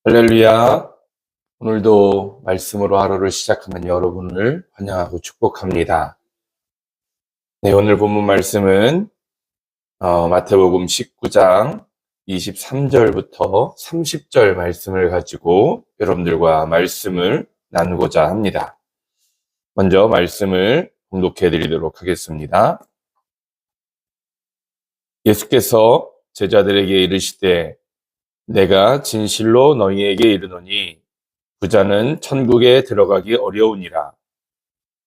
할렐루야. 오늘도 말씀으로 하루를 시작하는 여러분을 환영하고 축복합니다. 네, 오늘 본문 말씀은 마태복음 19장 23절부터 30절 말씀을 가지고 여러분들과 말씀을 나누고자 합니다. 먼저 말씀을 봉독해 드리도록 하겠습니다. 예수께서 제자들에게 이르시되 내가 진실로 너희에게 이르노니 부자는 천국에 들어가기 어려우니라.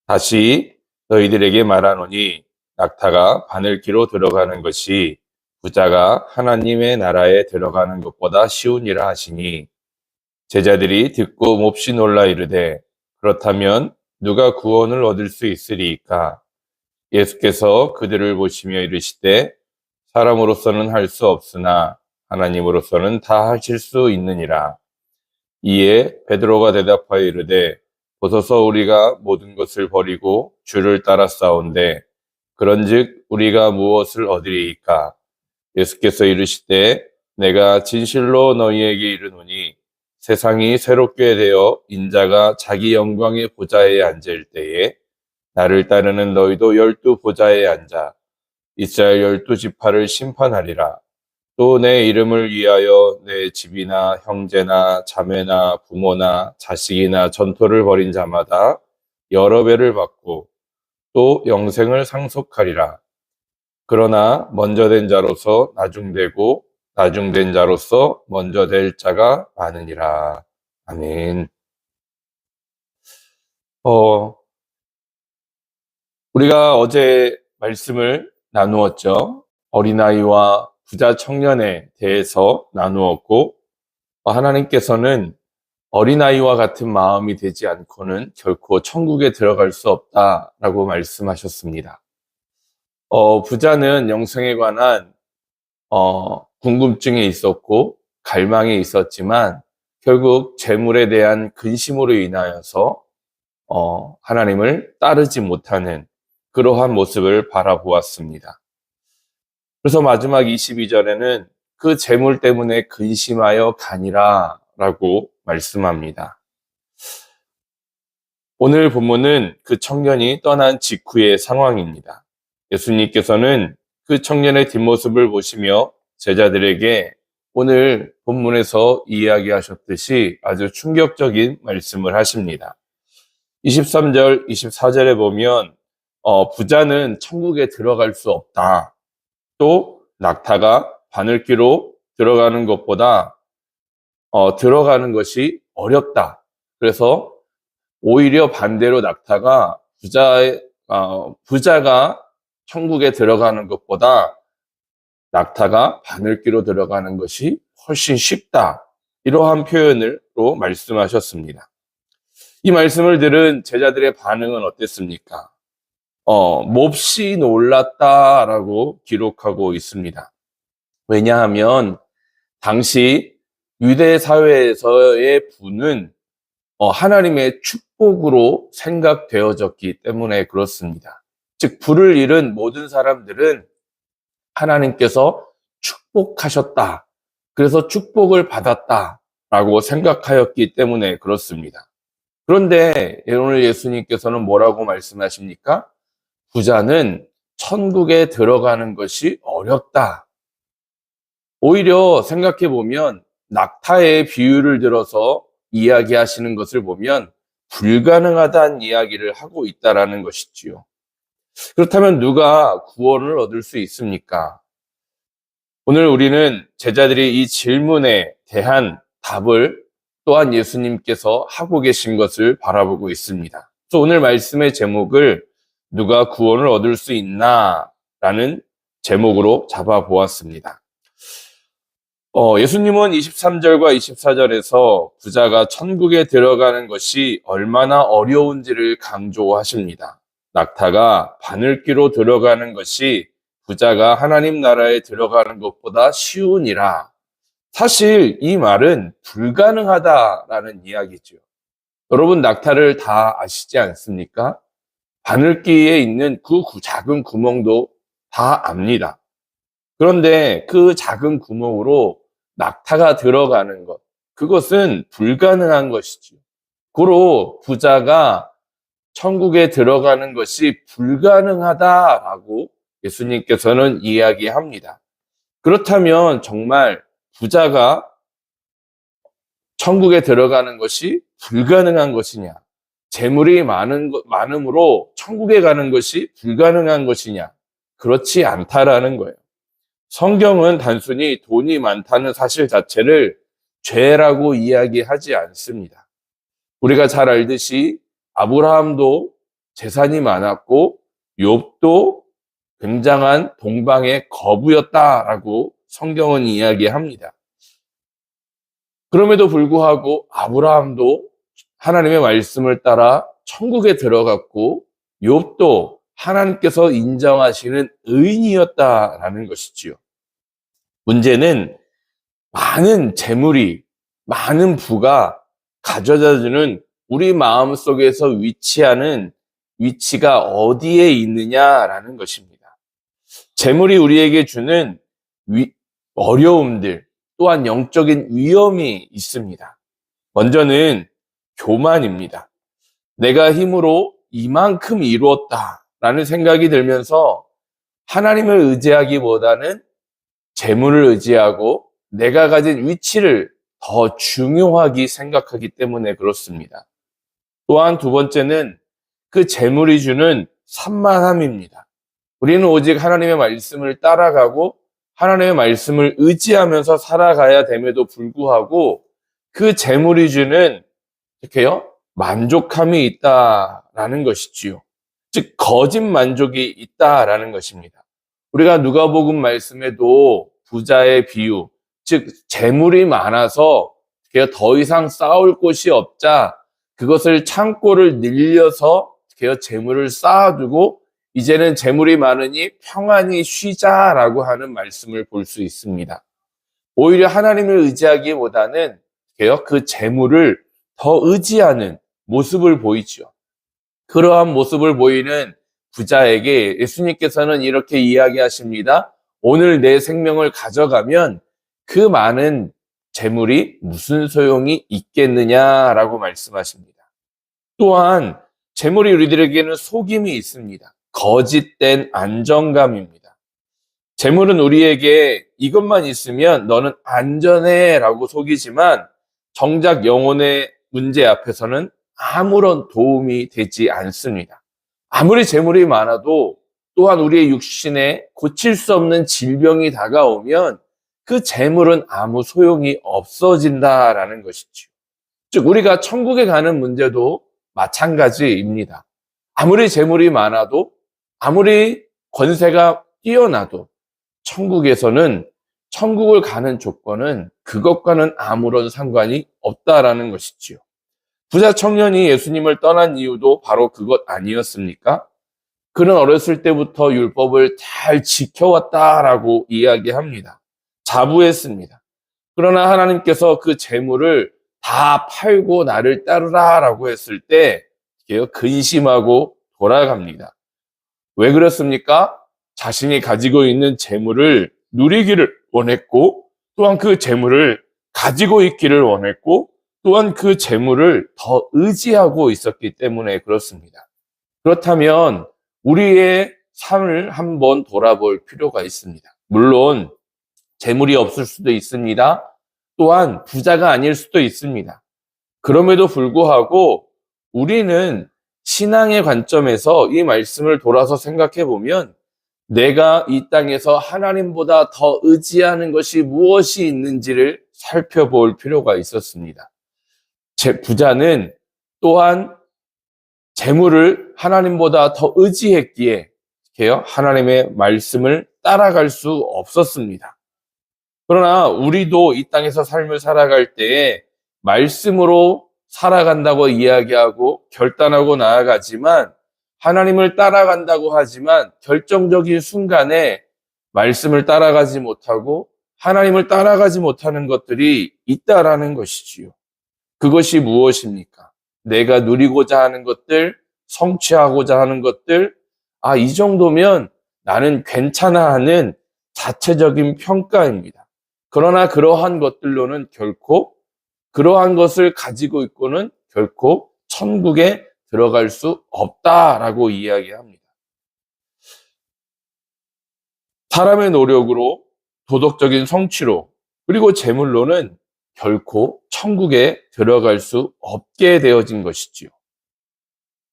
다시 너희들에게 말하노니 낙타가 바늘기로 들어가는 것이 부자가 하나님의 나라에 들어가는 것보다 쉬우니라 하시니 제자들이 듣고 몹시 놀라 이르되 그렇다면 누가 구원을 얻을 수 있으리이까? 예수께서 그들을 보시며 이르시되 사람으로서는 할 수 없으나 하나님으로서는 다 하실 수 있느니라. 이에 베드로가 대답하여 이르되 보소서 우리가 모든 것을 버리고 주를 따라 싸운데 그런즉 우리가 무엇을 얻으리이까? 예수께서 이르시되 내가 진실로 너희에게 이르노니 세상이 새롭게 되어 인자가 자기 영광의 보좌에 앉을 때에 나를 따르는 너희도 12 보좌에 앉아 이스라엘 12 지파를 심판하리라. 또 내 이름을 위하여 내 집이나 형제나 자매나 부모나 자식이나 전토를 벌인 자마다 여러 배를 받고 또 영생을 상속하리라. 그러나 먼저 된 자로서 나중되고 나중된 자로서 먼저 될 자가 많으니라. 아멘. 우리가 어제 말씀을 나누었죠. 어린아이와 부자 청년에 대해서 나누었고 하나님께서는 어린아이와 같은 마음이 되지 않고는 결코 천국에 들어갈 수 없다라고 말씀하셨습니다. 부자는 영생에 관한 궁금증이 있었고 갈망이 있었지만 결국 재물에 대한 근심으로 인하여서 하나님을 따르지 못하는 그러한 모습을 바라보았습니다. 그래서 마지막 22절에는 그 재물 때문에 근심하여 가니라 라고 말씀합니다. 오늘 본문은 그 청년이 떠난 직후의 상황입니다. 예수님께서는 그 청년의 뒷모습을 보시며 제자들에게 오늘 본문에서 이야기하셨듯이 아주 충격적인 말씀을 하십니다. 23절, 24절에 보면 부자는 천국에 들어갈 수 없다. 또 낙타가 바늘기로 들어가는 것보다 들어가는 것이 어렵다. 그래서 오히려 반대로 낙타가 부자가 천국에 들어가는 것보다 낙타가 바늘기로 들어가는 것이 훨씬 쉽다. 이러한 표현으로 말씀하셨습니다. 이 말씀을 들은 제자들의 반응은 어땠습니까? 몹시 놀랐다라고 기록하고 있습니다. 왜냐하면 당시 유대 사회에서의 부는 하나님의 축복으로 생각되어졌기 때문에 그렇습니다. 즉 부를 잃은 모든 사람들은 하나님께서 축복하셨다. 그래서 축복을 받았다라고 생각하였기 때문에 그렇습니다. 그런데 오늘 예수님께서는 뭐라고 말씀하십니까? 부자는 천국에 들어가는 것이 어렵다. 오히려 생각해 보면 낙타의 비유를 들어서 이야기하시는 것을 보면 불가능하다는 이야기를 하고 있다라는 것이지요. 그렇다면 누가 구원을 얻을 수 있습니까? 오늘 우리는 제자들이 이 질문에 대한 답을 또한 예수님께서 하고 계신 것을 바라보고 있습니다. 그래서 오늘 말씀의 제목을 누가 구원을 얻을 수 있나? 라는 제목으로 잡아보았습니다. 예수님은 23절과 24절에서 부자가 천국에 들어가는 것이 얼마나 어려운지를 강조하십니다. 낙타가 바늘기로 들어가는 것이 부자가 하나님 나라에 들어가는 것보다 쉬우니라. 사실 이 말은 불가능하다라는 이야기죠. 여러분 낙타를 다 아시지 않습니까? 바늘기에 있는 그 작은 구멍도 다 압니다. 그런데 그 작은 구멍으로 낙타가 들어가는 것, 그것은 불가능한 것이지요. 고로 부자가 천국에 들어가는 것이 불가능하다라고 예수님께서는 이야기합니다. 그렇다면 정말 부자가 천국에 들어가는 것이 불가능한 것이냐? 재물이 많음으로 천국에 가는 것이 불가능한 것이냐? 그렇지 않다라는 거예요. 성경은 단순히 돈이 많다는 사실 자체를 죄라고 이야기하지 않습니다. 우리가 잘 알듯이 아브라함도 재산이 많았고 욥도 굉장한 동방의 거부였다라고 성경은 이야기합니다. 그럼에도 불구하고 아브라함도 하나님의 말씀을 따라 천국에 들어갔고 욥도 하나님께서 인정하시는 의인이었다라는 것이지요. 문제는 많은 재물이, 많은 부가 가져다주는 우리 마음속에서 위치하는 위치가 어디에 있느냐라는 것입니다. 재물이 우리에게 주는 어려움들, 또한 영적인 위험이 있습니다. 먼저는 교만입니다. 내가 힘으로 이만큼 이루었다라는 생각이 들면서 하나님을 의지하기보다는 재물을 의지하고 내가 가진 위치를 더 중요하게 생각하기 때문에 그렇습니다. 또한 두 번째는 그 재물이 주는 산만함입니다. 우리는 오직 하나님의 말씀을 따라가고 하나님의 말씀을 의지하면서 살아가야 됨에도 불구하고 그 재물이 주는 이렇게요 만족함이 있다라는 것이지요. 즉 거짓 만족이 있다라는 것입니다. 우리가 누가복음 말씀에도 부자의 비유, 즉 재물이 많아서 더 이상 쌓을 곳이 없자 그것을 창고를 늘려서 재물을 쌓아두고 이제는 재물이 많으니 평안히 쉬자라고 하는 말씀을 볼 수 있습니다. 오히려 하나님을 의지하기보다는 그 재물을 더 의지하는 모습을 보이죠. 그러한 모습을 보이는 부자에게 예수님께서는 이렇게 이야기하십니다. 오늘 내 생명을 가져가면 그 많은 재물이 무슨 소용이 있겠느냐라고 말씀하십니다. 또한 재물이 우리들에게는 속임이 있습니다. 거짓된 안정감입니다. 재물은 우리에게 이것만 있으면 너는 안전해 라고 속이지만 정작 영혼의 문제 앞에서는 아무런 도움이 되지 않습니다. 아무리 재물이 많아도 또한 우리의 육신에 고칠 수 없는 질병이 다가오면 그 재물은 아무 소용이 없어진다라는 것이죠. 즉 우리가 천국에 가는 문제도 마찬가지입니다. 아무리 재물이 많아도 아무리 권세가 뛰어나도 천국에서는 천국을 가는 조건은 그것과는 아무런 상관이 없다라는 것이지요. 부자 청년이 예수님을 떠난 이유도 바로 그것 아니었습니까? 그는 어렸을 때부터 율법을 잘 지켜왔다라고 이야기합니다. 자부했습니다. 그러나 하나님께서 그 재물을 다 팔고 나를 따르라라고 했을 때 근심하고 돌아갑니다. 왜 그렇습니까? 자신이 가지고 있는 재물을 누리기를 원했고 또한 그 재물을 가지고 있기를 원했고 또한 그 재물을 더 의지하고 있었기 때문에 그렇습니다. 그렇다면 우리의 삶을 한번 돌아볼 필요가 있습니다. 물론 재물이 없을 수도 있습니다. 또한 부자가 아닐 수도 있습니다. 그럼에도 불구하고 우리는 신앙의 관점에서 이 말씀을 돌아서 생각해 보면 내가 이 땅에서 하나님보다 더 의지하는 것이 무엇이 있는지를 살펴볼 필요가 있었습니다. 부자는 또한 재물을 하나님보다 더 의지했기에 하나님의 말씀을 따라갈 수 없었습니다. 그러나 우리도 이 땅에서 삶을 살아갈 때에 말씀으로 살아간다고 이야기하고 결단하고 나아가지만 하나님을 따라간다고 하지만 결정적인 순간에 말씀을 따라가지 못하고 하나님을 따라가지 못하는 것들이 있다라는 것이지요. 그것이 무엇입니까? 내가 누리고자 하는 것들, 성취하고자 하는 것들, 이 정도면 나는 괜찮아 하는 자체적인 평가입니다. 그러나 그러한 것들로는 결코 그러한 것을 가지고 있고는 결코 천국에 들어갈 수 없다라고 이야기합니다. 사람의 노력으로, 도덕적인 성취로, 그리고 재물로는 결코 천국에 들어갈 수 없게 되어진 것이지요.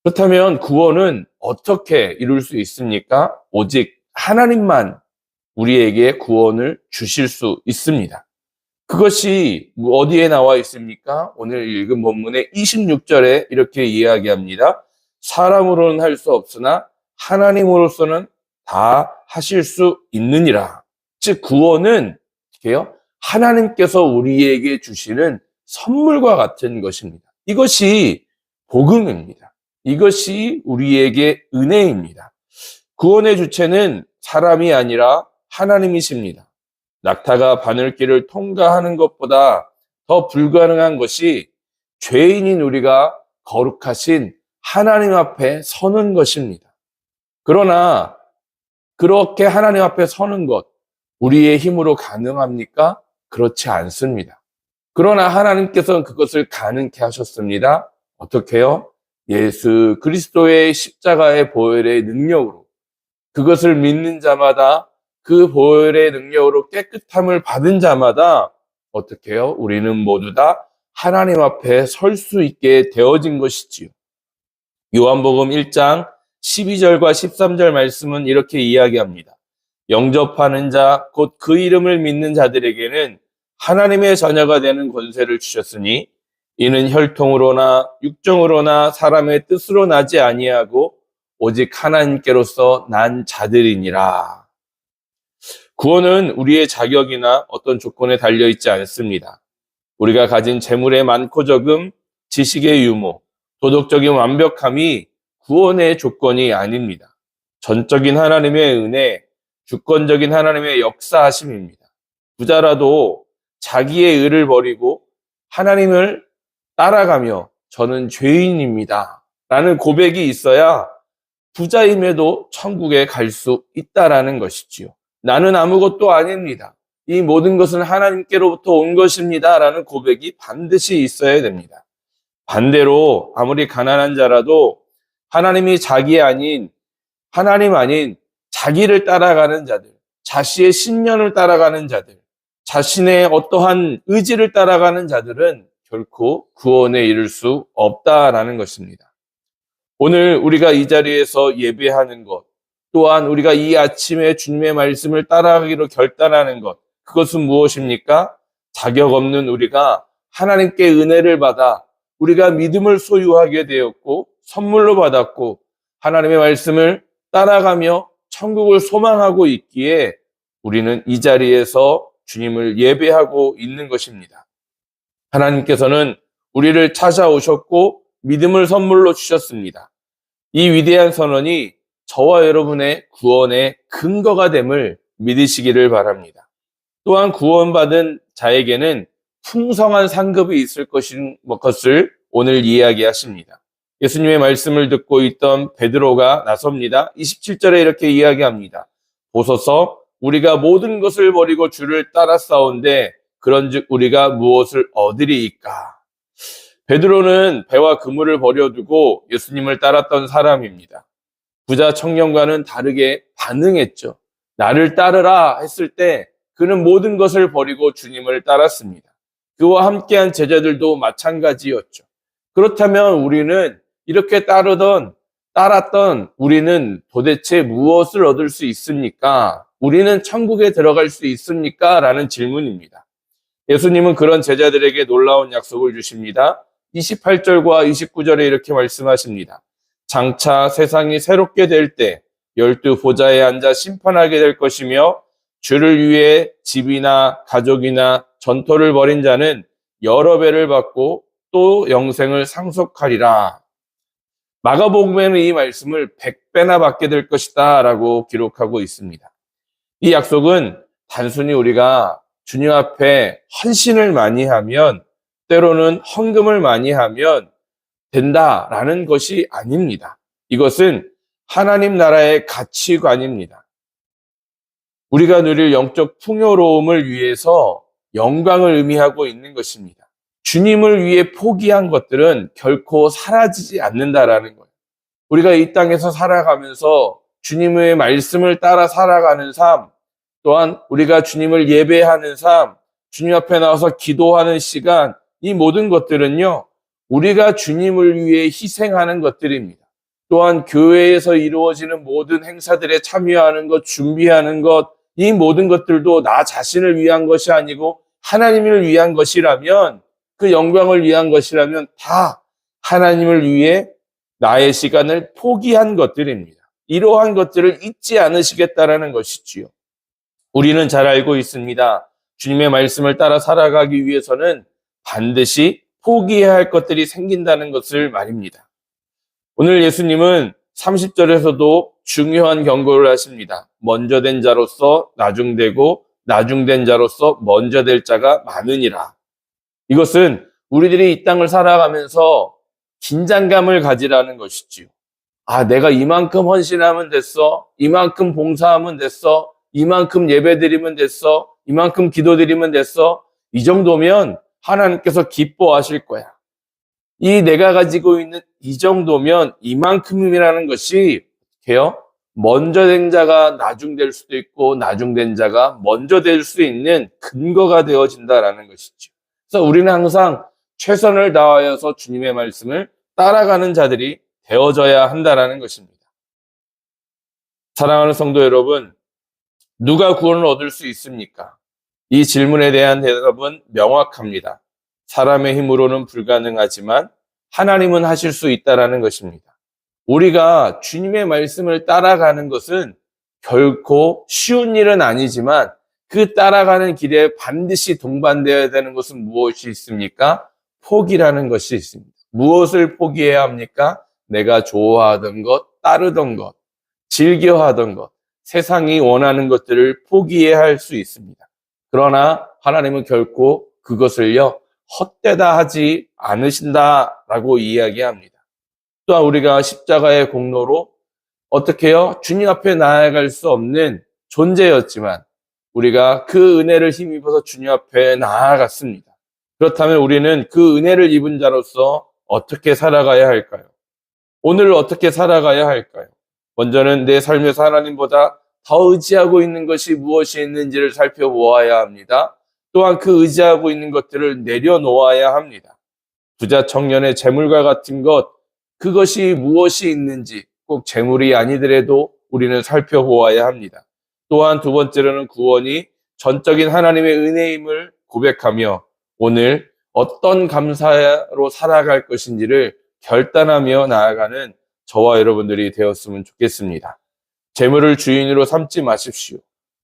그렇다면 구원은 어떻게 이룰 수 있습니까? 오직 하나님만 우리에게 구원을 주실 수 있습니다. 그것이 어디에 나와 있습니까? 오늘 읽은 본문의 26절에 이렇게 이야기합니다. 사람으로는 할 수 없으나 하나님으로서는 다 하실 수 있느니라. 즉 구원은 어떻게요? 하나님께서 우리에게 주시는 선물과 같은 것입니다. 이것이 복음입니다. 이것이 우리에게 은혜입니다. 구원의 주체는 사람이 아니라 하나님이십니다. 낙타가 바늘길을 통과하는 것보다 더 불가능한 것이 죄인인 우리가 거룩하신 하나님 앞에 서는 것입니다. 그러나 그렇게 하나님 앞에 서는 것, 우리의 힘으로 가능합니까? 그렇지 않습니다. 그러나 하나님께서는 그것을 가능케 하셨습니다. 어떻게요? 예수 그리스도의 십자가의 보혈의 능력으로, 그것을 믿는 자마다, 그 보혈의 능력으로 깨끗함을 받은 자마다 어떻게 해요? 우리는 모두 다 하나님 앞에 설 수 있게 되어진 것이지요. 요한복음 1장 12절과 13절 말씀은 이렇게 이야기합니다. 영접하는 자, 곧 그 이름을 믿는 자들에게는 하나님의 자녀가 되는 권세를 주셨으니 이는 혈통으로나 육정으로나 사람의 뜻으로 나지 아니하고 오직 하나님께로서 난 자들이니라. 구원은 우리의 자격이나 어떤 조건에 달려있지 않습니다. 우리가 가진 재물의 많고 적음, 지식의 유무, 도덕적인 완벽함이 구원의 조건이 아닙니다. 전적인 하나님의 은혜, 주권적인 하나님의 역사하심입니다. 부자라도 자기의 의를 버리고 하나님을 따라가며 저는 죄인입니다 라는 고백이 있어야 부자임에도 천국에 갈 수 있다라는 것이지요. 나는 아무것도 아닙니다. 이 모든 것은 하나님께로부터 온 것입니다 라는 고백이 반드시 있어야 됩니다. 반대로 아무리 가난한 자라도 하나님이 하나님 아닌 자기를 따라가는 자들, 자신의 신념을 따라가는 자들, 자신의 어떠한 의지를 따라가는 자들은 결코 구원에 이를 수 없다라는 것입니다. 오늘 우리가 이 자리에서 예배하는 것, 또한 우리가 이 아침에 주님의 말씀을 따라가기로 결단하는 것, 그것은 무엇입니까? 자격 없는 우리가 하나님께 은혜를 받아 우리가 믿음을 소유하게 되었고 선물로 받았고 하나님의 말씀을 따라가며 천국을 소망하고 있기에 우리는 이 자리에서 주님을 예배하고 있는 것입니다. 하나님께서는 우리를 찾아오셨고 믿음을 선물로 주셨습니다. 이 위대한 선언이 저와 여러분의 구원의 근거가 됨을 믿으시기를 바랍니다. 또한 구원받은 자에게는 풍성한 상급이 있을 것을 오늘 이야기하십니다. 예수님의 말씀을 듣고 있던 베드로가 나섭니다. 27절에 이렇게 이야기합니다. 보소서 우리가 모든 것을 버리고 주를 따라 싸운데 그런즉 우리가 무엇을 얻으리이까? 베드로는 배와 그물을 버려두고 예수님을 따랐던 사람입니다. 부자 청년과는 다르게 반응했죠. 나를 따르라 했을 때 그는 모든 것을 버리고 주님을 따랐습니다. 그와 함께한 제자들도 마찬가지였죠. 그렇다면 우리는 이렇게 따랐던 우리는 도대체 무엇을 얻을 수 있습니까? 우리는 천국에 들어갈 수 있습니까? 라는 질문입니다. 예수님은 그런 제자들에게 놀라운 약속을 주십니다. 28절과 29절에 이렇게 말씀하십니다. 장차 세상이 새롭게 될 때 12 보좌에 앉아 심판하게 될 것이며 주를 위해 집이나 가족이나 전토를 벌인 자는 여러 배를 받고 또 영생을 상속하리라. 마가복음에는 이 말씀을 100배나 받게 될 것이다 라고 기록하고 있습니다. 이 약속은 단순히 우리가 주님 앞에 헌신을 많이 하면, 때로는 헌금을 많이 하면 된다라는 것이 아닙니다. 이것은 하나님 나라의 가치관입니다. 우리가 누릴 영적 풍요로움을 위해서 영광을 의미하고 있는 것입니다. 주님을 위해 포기한 것들은 결코 사라지지 않는다라는 거예요. 우리가 이 땅에서 살아가면서 주님의 말씀을 따라 살아가는 삶, 또한 우리가 주님을 예배하는 삶, 주님 앞에 나와서 기도하는 시간, 이 모든 것들은요, 우리가 주님을 위해 희생하는 것들입니다. 또한 교회에서 이루어지는 모든 행사들에 참여하는 것, 준비하는 것, 이 모든 것들도 나 자신을 위한 것이 아니고 하나님을 위한 것이라면, 그 영광을 위한 것이라면 다 하나님을 위해 나의 시간을 포기한 것들입니다. 이러한 것들을 잊지 않으시겠다라는 것이지요. 우리는 잘 알고 있습니다. 주님의 말씀을 따라 살아가기 위해서는 반드시 포기해야 할 것들이 생긴다는 것을 말입니다. 오늘 예수님은 30절에서도 중요한 경고를 하십니다. 먼저 된 자로서 나중되고 나중된 자로서 먼저 될 자가 많으니라. 이것은 우리들이 이 땅을 살아가면서 긴장감을 가지라는 것이지요. 아, 내가 이만큼 헌신하면 됐어. 이만큼 봉사하면 됐어. 이만큼 예배드리면 됐어. 이만큼 기도드리면 됐어. 이 정도면 하나님께서 기뻐하실 거야. 이 내가 가지고 있는 이 정도면 이만큼이라는 것이 어떻게요? 먼저 된 자가 나중될 수도 있고 나중된 자가 먼저 될 수 있는 근거가 되어진다라는 것이죠. 그래서 우리는 항상 최선을 다하여서 주님의 말씀을 따라가는 자들이 되어져야 한다라는 것입니다. 사랑하는 성도 여러분, 누가 구원을 얻을 수 있습니까? 이 질문에 대한 대답은 명확합니다. 사람의 힘으로는 불가능하지만 하나님은 하실 수 있다라는 것입니다. 우리가 주님의 말씀을 따라가는 것은 결코 쉬운 일은 아니지만 그 따라가는 길에 반드시 동반되어야 되는 것은 무엇이 있습니까? 포기라는 것이 있습니다. 무엇을 포기해야 합니까? 내가 좋아하던 것, 따르던 것, 즐겨하던 것, 세상이 원하는 것들을 포기해야 할 수 있습니다. 그러나 하나님은 결코 그것을요, 헛되다 하지 않으신다라고 이야기합니다. 또한 우리가 십자가의 공로로 어떻게 해요? 주님 앞에 나아갈 수 없는 존재였지만 우리가 그 은혜를 힘입어서 주님 앞에 나아갔습니다. 그렇다면 우리는 그 은혜를 입은 자로서 어떻게 살아가야 할까요? 오늘 어떻게 살아가야 할까요? 먼저는 내 삶에서 하나님보다 더 의지하고 있는 것이 무엇이 있는지를 살펴보아야 합니다. 또한 그 의지하고 있는 것들을 내려놓아야 합니다. 부자 청년의 재물과 같은 것, 그것이 무엇이 있는지 꼭 재물이 아니더라도 우리는 살펴보아야 합니다. 또한 두 번째로는 구원이 전적인 하나님의 은혜임을 고백하며 오늘 어떤 감사로 살아갈 것인지를 결단하며 나아가는 저와 여러분들이 되었으면 좋겠습니다. 재물을 주인으로 삼지 마십시오.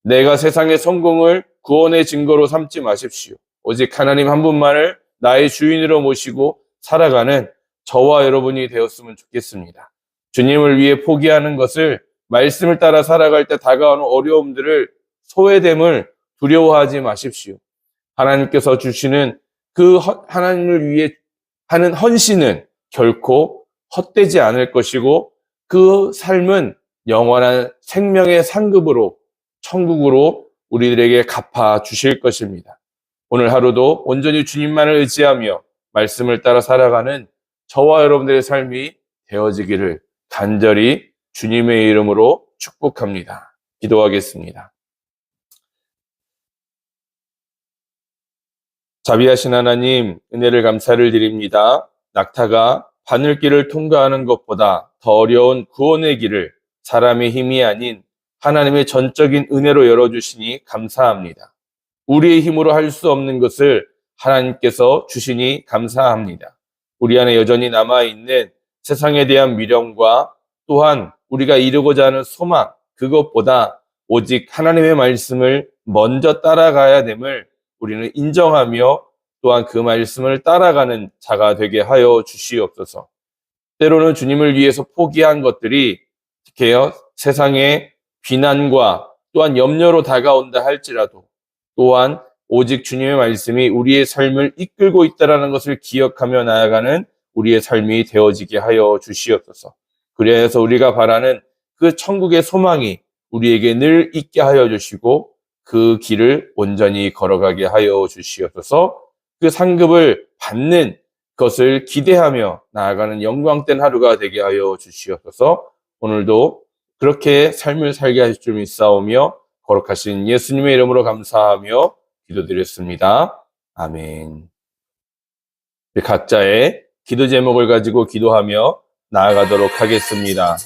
내가 세상의 성공을 구원의 증거로 삼지 마십시오. 오직 하나님 한 분만을 나의 주인으로 모시고 살아가는 저와 여러분이 되었으면 좋겠습니다. 주님을 위해 포기하는 것을 말씀을 따라 살아갈 때 다가오는 어려움들을 소외됨을 두려워하지 마십시오. 하나님께서 주시는 그 하나님을 위해 하는 헌신은 결코 헛되지 않을 것이고 그 삶은 영원한 생명의 상급으로 천국으로 우리들에게 갚아 주실 것입니다. 오늘 하루도 온전히 주님만을 의지하며 말씀을 따라 살아가는 저와 여러분들의 삶이 되어지기를 간절히 주님의 이름으로 축복합니다. 기도하겠습니다. 자비하신 하나님, 은혜를 감사를 드립니다. 낙타가 바늘길을 통과하는 것보다 더 어려운 구원의 길을 사람의 힘이 아닌 하나님의 전적인 은혜로 열어주시니 감사합니다. 우리의 힘으로 할 수 없는 것을 하나님께서 주시니 감사합니다. 우리 안에 여전히 남아있는 세상에 대한 미련과 또한 우리가 이루고자 하는 소망, 그것보다 오직 하나님의 말씀을 먼저 따라가야 됨을 우리는 인정하며 또한 그 말씀을 따라가는 자가 되게 하여 주시옵소서. 때로는 주님을 위해서 포기한 것들이 특히요 세상의 비난과 또한 염려로 다가온다 할지라도 또한 오직 주님의 말씀이 우리의 삶을 이끌고 있다는 것을 기억하며 나아가는 우리의 삶이 되어지게 하여 주시옵소서. 그래서 우리가 바라는 그 천국의 소망이 우리에게 늘 있게 하여 주시고 그 길을 온전히 걸어가게 하여 주시옵소서. 그 상급을 받는 것을 기대하며 나아가는 영광된 하루가 되게 하여 주시옵소서. 오늘도 그렇게 삶을 살게 하실 줄 믿사오며 거룩하신 예수님의 이름으로 감사하며 기도드렸습니다. 아멘. 각자의 기도 제목을 가지고 기도하며 나아가도록 하겠습니다.